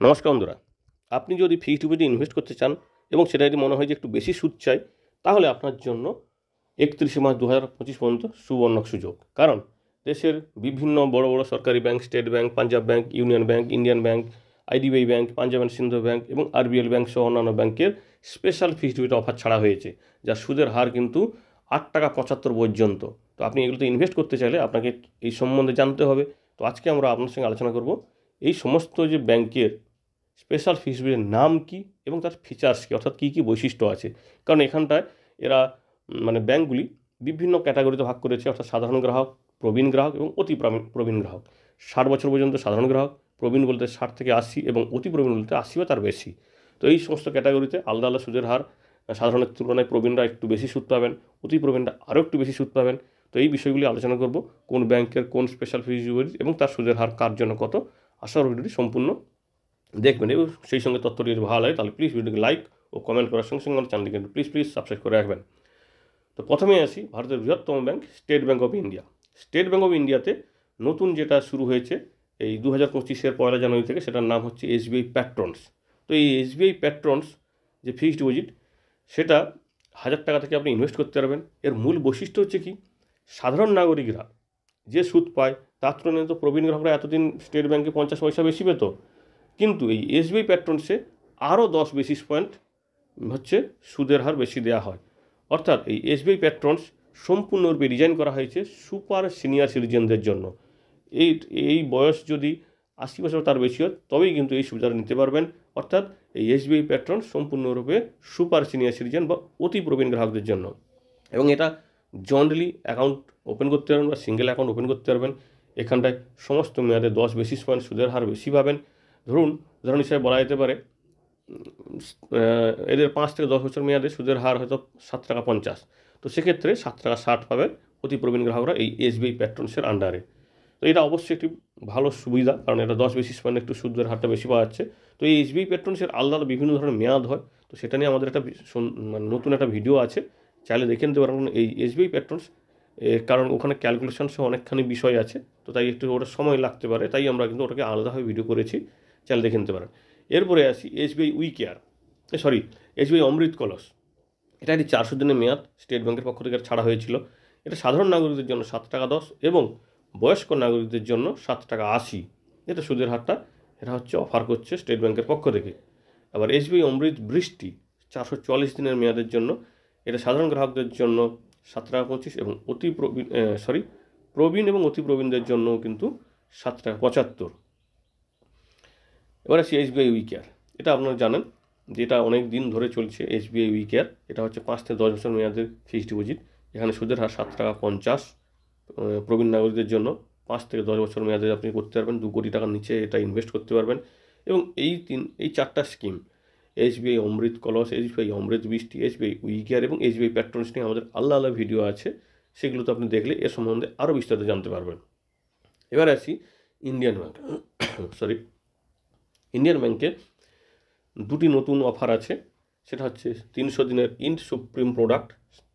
নমস্কার বন্ধুরা, আপনি যদি ফিক্সড ডিপোজিটে ইনভেস্ট করতে চান এবং সেটা যদি মনে হয় যে একটু বেশি সুদ চাই, তাহলে আপনার জন্য 31 মার্চ 2025 পর্যন্ত সুবর্ণ সুযোগ। কারণ দেশের বিভিন্ন বড় বড় সরকারি bank, state bank, Punjab bank, union bank, Indian bank, IDBI bank, Punjab and Sindhu bank এবং আরবিএল ব্যাংক সহ অন্যান্য ব্যাংকের স্পেশাল ফিক্সড ডিপোজিট অফার ছাড়া হয়েছে, যার সুদের হার কিন্তু 8.75 টাকা পর্যন্ত। তো আপনি এগুলোতে ইনভেস্ট করতে চাইলে আপনাকে এই সম্বন্ধে জানতে হবে। তো আজকে আমরা আপনার সঙ্গে আলোচনা করব এই সমস্ত যে ব্যাংকের স্পেশাল ফিক্সড ডিপোজিটের নাম কী এবং তার ফিচার্স কী, অর্থাৎ কী কী বৈশিষ্ট্য আছে। কারণ এখানটায় এরা ব্যাংকগুলি বিভিন্ন ক্যাটাগরিতে ভাগ করেছে, অর্থাৎ সাধারণ গ্রাহক, প্রবীণ গ্রাহক এবং অতি প্রবীণ গ্রাহক। 60 বছর পর্যন্ত সাধারণ গ্রাহক, প্রবীণ বলতে 60 থেকে 80 এবং অতি প্রবীণ বলতে 80 বা তার বেশি। তো এই সমস্ত ক্যাটাগরিতে আলাদা আলাদা সুদের হার। সাধারণের তুলনায় প্রবীণরা একটু বেশি সুদ পাবেন, অতি প্রবীণরা আরও একটু বেশি সুদ পাবেন। তো এই বিষয়গুলি আলোচনা করব, কোন ব্যাংকের কোন স্পেশাল ফিক্সড ডিপোজিট এবং তার সুদের হার কার জন্য কত। আশা করি ভিডিওটি সম্পূর্ণ দেখবেন এবং সেই সঙ্গে তথ্যটি যদি ভালো লাগে তাহলে প্লিজ ভিডিওকে লাইক ও কমেন্ট করার সঙ্গে সঙ্গে আমার চ্যানেলটি কিন্তু প্লিজ সাবস্ক্রাইব করে রাখবেন। তো প্রথমেই আসি ভারতের বৃহত্তম bank state bank of India. State bank of ইন্ডিয়াতে নতুন যেটা শুরু হয়েছে এই 2025-এর 1 জানুয়ারি থেকে, সেটার নাম হচ্ছে এসবিআই প্যাট্রনস। তো এই এসবিআই প্যাট্রনস যে ফিক্সড ডিপোজিট, সেটা 1000 টাকা থেকে আপনি ইনভেস্ট করতে পারবেন। এর মূল বৈশিষ্ট্য হচ্ছে কি, সাধারণ নাগরিকরা যে সুদ পায় তার তুলনায় তো প্রবীণ গ্রাহকরা এতদিন স্টেট ব্যাংকে 50 পয়সা বেশি পেত, কিন্তু এই এসবিআই প্যাট্রনসে আরও 10 বেসিস পয়েন্ট হচ্ছে সুদের হার বেশি দেওয়া হয়। অর্থাৎ এই এসবিআই প্যাট্রনস সম্পূর্ণরূপে ডিজাইন করা হয়েছে সুপার সিনিয়র সিটিজেনদের জন্য। এই বয়স যদি 80 বছর তার বেশি হয় তবেই কিন্তু এই সুবিধাটা নিতে পারবেন। অর্থাৎ এই এসবিআই প্যাট্রনস সম্পূর্ণরূপে সুপার সিনিয়র সিটিজেন বা অতি প্রবীণ গ্রাহকদের জন্য। এবং এটা জয়েন্টলি অ্যাকাউন্ট ওপেন করতে পারবেন বা সিঙ্গেল অ্যাকাউন্ট ওপেন করতে পারবেন। এখানটায় সমস্ত মেয়াদে 10 বেসিস পয়েন্ট সুদের হার বেশি পাবেন। ধরুন হিসাবে বলা যেতে পারে এদের 5 থেকে 10 বছর মেয়াদে সুদের হার হয়তো 7.50 টাকা। তো সেক্ষেত্রে 7.60 টাকা পাবে অতি প্রবীণ গ্রাহকরা এই এসবিআই প্যাট্রনসের আন্ডারে। তো এটা অবশ্যই একটি ভালো সুবিধা, কারণ এটা 10 বেসিস পয়েন্ট একটু সুদের হারটা বেশি পাওয়া যাচ্ছে। তো এই এসবিআই প্যাট্রনসের আলাদা বিভিন্ন ধরনের মেয়াদ হয়, তো সেটা নিয়ে আমাদের একটা নতুন একটা ভিডিও আছে, চাইলে দেখে নিতে পারবেন এই এসবিআই প্যাট্রনস। কারণ ওখানে ক্যালকুলেশন সহ অনেকখানি বিষয় আছে, তো তাই একটু ওটা সময় লাগতে পারে, তাই আমরা কিন্তু ওটাকে আলাদাভাবে ভিডিও করেছি, চাইলে দেখে নিতে পারেন। এরপরে আসি এসবিআই এসবিআই অমৃত কলস। এটা একটি 400 দিনের মেয়াদ, স্টেট ব্যাংকের পক্ষ থেকে ছাড়া হয়েছিল। এটা সাধারণ নাগরিকদের জন্য 7.10 টাকা এবং বয়স্ক নাগরিকদের জন্য 7.80 টাকা। এটা সুদের হারটা এটা হচ্ছে অফার করছে স্টেট ব্যাংকের পক্ষ থেকে। আবার এসবিআই অমৃত বৃষ্টি 444 দিনের মেয়াদের জন্য, এটা সাধারণ গ্রাহকদের জন্য 7.25 টাকা এবং প্রবীণ এবং অতি প্রবীণদের জন্য কিন্তু 7.75 টাকা। এবার আসি এসবিআই উইকেয়ার। এটা আপনারা জানেন যে এটা অনেক দিন ধরে চলছে এসবিআই উইকেয়ার। এটা হচ্ছে 5 থেকে 10 বছর মেয়াদের ফিক্সড ডিপোজিট। এখানে সুদের হার 7.50 টাকা। প্রবীণ নাগরিকদের জন্য 5 থেকে 10 বছর মেয়াদে আপনি করতে পারবেন, 2 কোটি টাকার নিচে এটা ইনভেস্ট করতে পারবেন। এবং এই 4টা স্কিম, এসবিআই অমৃত কলস, এসবিআই অমৃত বৃষ্টি, এসবিআই উইকেয়ার এবং এসবিআই প্যাট্রনস নিয়ে আমাদের আলাদা আলাদা ভিডিও আছে, সেগুলো তো আপনি দেখলে এর সম্বন্ধে আরও বিস্তারিত জানতে পারবেন। এবার আসি ইন্ডিয়ান ব্যাংক। ইন্ডিয়ান ব্যাংকে দুটি নতুন অফার আছে। সেটা হচ্ছে 300 দিনের ইন্ড সুপ্রিম প্রোডাক্ট,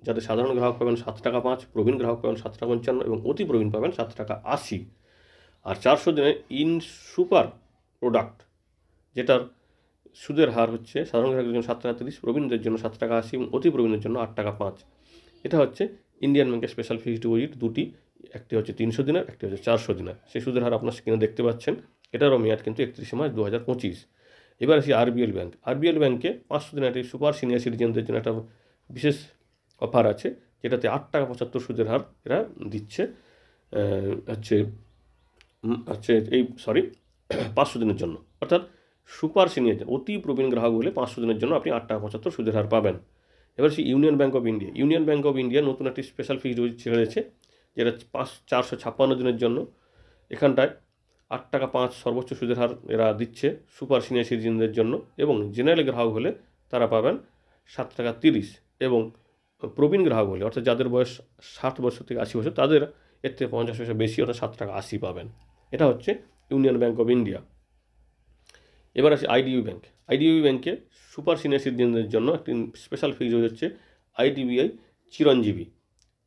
যাতে সাধারণ গ্রাহক পাবেন 7.5 টাকা, প্রবীণ গ্রাহক পাবেন 7.55 টাকা এবং অতি প্রবীণ পাবেন 7.80 টাকা। আর 400 দিনের ইন্ড সুপার প্রোডাক্ট, যেটার সুদের হার হচ্ছে সাধারণ গ্রাহকদের জন্য 7.30 টাকা, প্রবীণদের জন্য 7.80 টাকা এবং অতি প্রবীণের জন্য 8.5 টাকা। এটা হচ্ছে ইন্ডিয়ান ব্যাংকের স্পেশাল ফিক্সড ডিপোজিট দুটি, একটি হচ্ছে 300 দিনের, একটি হচ্ছে 400 দিনের। সেই সুদের হার আপনার স্ক্রিনে দেখতে পাচ্ছেন। এটারও মেয়াদ কিন্তু 31 মার্চ 2025। এবার আসি আরবিএল ব্যাংক। আরবিএল ব্যাংকে 500 দিনের একটি সুপার সিনিয়র সিটিজেনদের জন্য একটা বিশেষ অফার আছে, যেটাতে 8.75 টাকা সুদের হার এরা দিচ্ছে। 500 দিনের জন্য, অর্থাৎ সুপার সিনিয়র অতি প্রবীণ গ্রাহক হলে 500 দিনের জন্য আপনি 8.75 টাকা সুদের হার পাবেন। এবার সে Union Bank of India. Union Bank of India নতুন একটি স্পেশাল ফিক্সড ডিপোজিট ছেড়েছে, যেটা 456 দিনের জন্য। এখানটায় 8.5 টাকা সর্বোচ্চ সুদের হার এরা দিচ্ছে সুপার সিনিয়র সিটিজেনদের জন্য, এবং জেনারেল গ্রাহক হলে তারা পাবেন 7.30 টাকা এবং প্রবীণ গ্রাহক হলে, অর্থাৎ যাদের বয়স 60 বছর থেকে 80 বছর, তাদের এর থেকে 50 পয়সা বেশি, অর্থাৎ 7.80 টাকা পাবেন। এটা হচ্ছে ইউনিয়ন ব্যাংক অফ ইন্ডিয়া। এবার আসি আইডিবিআই ব্যাংক। আইডিবিআই ব্যাংকে সুপার সিনিয়র সিটিজেনদের জন্য একটি স্পেশাল ফিক্সড হচ্ছে আইডিবিআই চিরঞ্জীবী।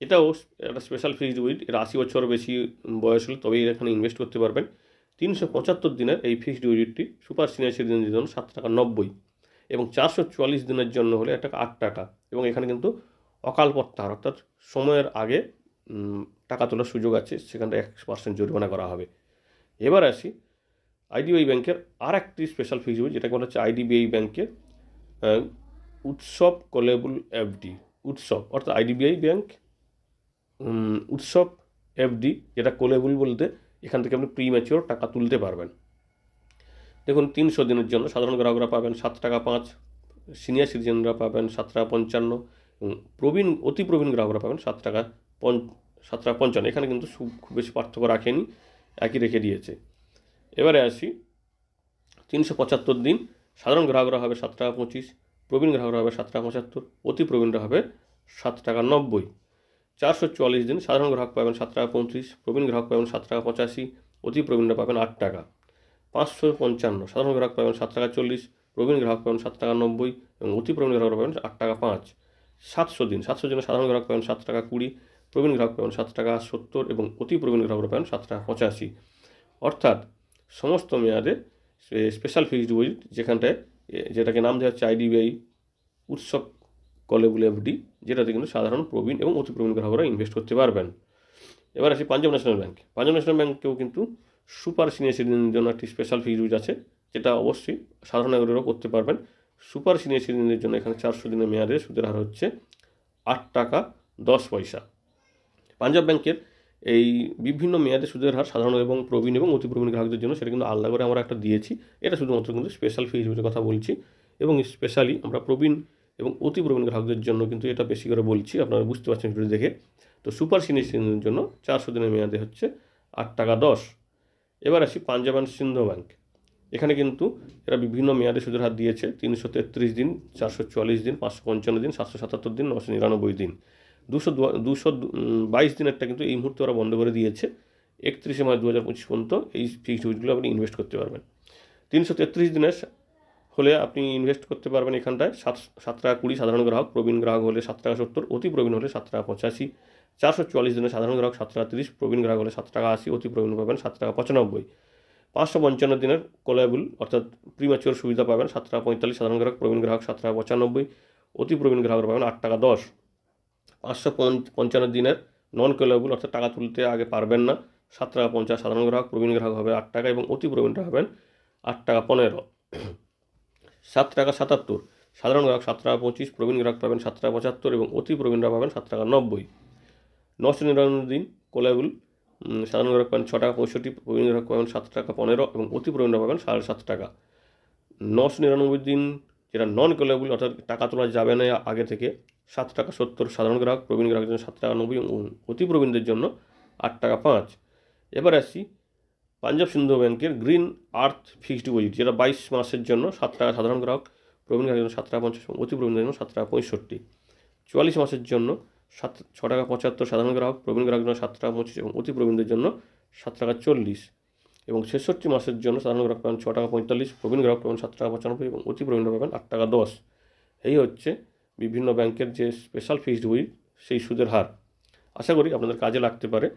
এটাও একটা স্পেশাল ফিক্সড ডিপোজিট। এটা 80 বছর বেশি বয়স হলে তবেই এখানে ইনভেস্ট করতে পারবেন। 375 দিনের এই ফিক্সড ডিপোজিটটি সুপার সিনিয়র সিটিজেনদের জন্য 7 টাকা 90 এবং 444 দিনের জন্য হলে এটা 8 টাকা। এবং এখানে কিন্তু অকাল প্রত্যাহার অর্থাৎ সময়ের আগে টাকা তোলার সুযোগ আছে, সেখানটা 1% জরিমানা করা হবে। এবার আসি আইডিবিআই ব্যাংকের আর একটি স্পেশাল ফিক্সড ডিপোজিট, যেটাকে বলা হচ্ছে আইডিবিআই ব্যাংকের উৎসব কলেবল এফডি। উৎসব অর্থাৎ আইডিবিআই ব্যাংক উৎসব এফডি, যেটা কোলেবল বলতে এখান থেকে আপনি প্রিম্যাচিওর টাকা তুলতে পারবেন। দেখুন 300 দিনের জন্য সাধারণ গ্রাহকরা পাবেন 7 টাকা 5, সিনিয়র সিটিজেনরা পাবেন 7 টাকা 55 এবং অতি প্রবীণ গ্রাহকরা পাবেন 7 টাকা 55। এখানে কিন্তু খুব বেশি পার্থক্য রাখেনি, একই রেখে দিয়েছে। এবারে আসি 375 দিন সাধারণ গ্রাহকরা হবে 7 টাকা 25, প্রবীণ গ্রাহকরা হবে 7 টাকা 75, অতি প্রবীণরা হবে 7 টাকা 90। 444 দিন সাধারণ গ্রাহক পাবেন 7 টাকা 35, প্রবীণ গ্রাহক পাবেন 7 টাকা 85, অতি প্রবীণরা পাবেন 8 টাকা। 555 সাধারণ গ্রাহক পাবেন 7 টাকা 40, প্রবীণ গ্রাহক পাবেন 7 টাকা 90 এবং অতি প্রবীণ গ্রাহক পাবেন 8 টাকা 5। 700 দিন সাধারণ গ্রাহক পাবেন 7 টাকা 20, প্রবীণ গ্রাহক পাবেন 7 টাকা 70 এবং অতি প্রবীণ গ্রাহকরা পাবেন 7 টাকা 85। অর্থাৎ সমস্ত মেয়াদে স্পেশাল ফিক্সড ডিপোজিট যেটাকে নাম দেওয়া হচ্ছে আইডিবিআই উৎসব কলেবল এফডি, যেটাতে কিন্তু সাধারণ প্রবীণ এবং অতি প্রবীণ গ্রাহকরা ইনভেস্ট করতে পারবেন। এবার আসি Punjab National Bank. Punjab National ব্যাংকেও কিন্তু সুপার সিনিয়র সিটিজেনদের জন্য একটি স্পেশাল ফিক্সড ডিপোজিট আছে, যেটা অবশ্যই সাধারণ নাগরিকরাও করতে পারবেন। সুপার সিনিয়র সিটিজেনদের জন্য এখানে 400 দিনের মেয়াদে সুদের হার হচ্ছে 8 টাকা 10 পয়সা। পাঞ্জাব ব্যাংকের এই বিভিন্ন মেয়াদে সুদের হার সাধারণ এবং প্রবীণ এবং অতি প্রবীণ গ্রাহকদের জন্য সেটা কিন্তু আলাদা করে আমরা একটা দিয়েছি। এটা শুধুমাত্র কিন্তু স্পেশাল ফিক্সড ডিপোজিটের কথা বলছি এবং স্পেশালি আমরা প্রবীণ এবং অতি প্রবীণ গ্রাহকদের জন্য কিন্তু এটা বেশি করে বলছি, আপনারা বুঝতে পারছেন ভিডিও দেখে। তো সুপার সিনিয়র সিটিজেনদের জন্য 400 দিনের মেয়াদে হচ্ছে 8 টাকা 10। এবার আসি পাঞ্জাব অ্যান্ড সিন্ধ ব্যাংক। এখানে কিন্তু এরা বিভিন্ন মেয়াদে সুদের হার দিয়েছে 333 দিন, 444 দিন, 555 দিন, 777 দিন, 999 দিন। 222 দিনেরটা কিন্তু এই মুহূর্তে ওরা বন্ধ করে দিয়েছে। 31 মার্চ 2025 পর্যন্ত এই ফিক্সড ডিপোজিটগুলো আপনি ইনভেস্ট করতে পারবেন। 333 দিনের হলে আপনি ইনভেস্ট করতে পারবেন এখানটায় 7 টাকা 20 সাধারণ গ্রাহক, প্রবীণ গ্রাহক হলে 7 টাকা 70, অতি প্রবীণ হলে 7 টাকা 85। 444 দিনের সাধারণ গ্রাহক 7 টাকা 30, প্রবীণ গ্রাহক হলে 7 টাকা 80, অতি প্রবীণ পাবেন 7 টাকা 95। 555 দিনের কোলেবল অর্থাৎ প্রিম্যাচিওর সুবিধা পাবেন 7 টাকা 45 সাধারণ গ্রাহক, প্রবীণ গ্রাহক 7 টাকা 95, অতি প্রবীণ গ্রাহকরা পাবেন 8 টাকা 10। 555 দিনের নন কোলেবল অর্থাৎ টাকা তুলতে আগে পারবেন না 7 টাকা 50 সাধারণ গ্রাহক, প্রবীণ গ্রাহক হবে 8 টাকা এবং অতি প্রবীণরা হবেন 8 টাকা 15। 7 টাকা 77 সাধারণ গ্রাহক 7 টাকা 25, প্রবীণ গ্রাহক পাবেন 7 টাকা 75 এবং অতি প্রবীণরা পাবেন 7 টাকা 90। 999 দিন কোলেবল সাধারণ গ্রাহক পাবেন 6 টাকা 65, প্রবীণ গ্রাহক পাবেন 7 টাকা 15 এবং অতি প্রবীণরা পাবেন 7.5 টাকা। 999 দিন যেটা নন কোলেবল অর্থাৎ টাকা তোলা যাবে না আগে থেকে 7 টাকা 70 সাধারণ গ্রাহক, প্রবীণ গ্রাহকের জন্য 7 টাকা 90 এবং অতি প্রবীণদের জন্য 8 টাকা 5। এবার আসি পাঞ্জাব সিন্ধ ব্যাংকের গ্রিন আর্থ ফিক্সড ডিপোজিট, যেটা 22 মাসের জন্য 7 টাকা সাধারণ গ্রাহক, প্রবীণ গ্রাহকের জন্য 7 টাকা 50 এবং অতি প্রবীণদের জন্য 7 টাকা 65। 44 মাসের জন্য 6 টাকা 75 সাধারণ গ্রাহক, প্রবীণ গ্রাহকের জন্য 7 টাকা 25 এবং অতি প্রবীণদের জন্য 7 টাকা 40 এবং 66 মাসের জন্য সাধারণ গ্রাহক পাবেন 6 টাকা 45, প্রবীণ গ্রাহক পাবেন 7 টাকা 95 এবং অতি প্রবীণরা পাবেন 8 টাকা 10। এই হচ্ছে বিভিন্ন ব্যাংকের যে স্পেশাল ফিক্সড ডিপোজিট সেই সুদের হার। আশা করি আপনাদের কাজে লাগতে পারে।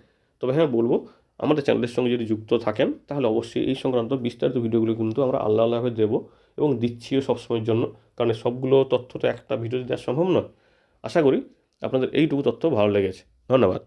তবে হ্যাঁ বলবো, আমাদের চ্যানেলের সঙ্গে যদি যুক্ত থাকেন তাহলে অবশ্যই এই সংক্রান্ত বিস্তারিত ভিডিওগুলো কিন্তু আমরা আলাদাভাবে দেবো এবং দিচ্ছিও সবসময়ের জন্য, কারণ সবগুলো তথ্য তো একটা ভিডিওতে দেওয়া সম্ভব নয়। আশা করি আপনাদের এইটুকু তথ্য ভালো লেগেছে। ধন্যবাদ।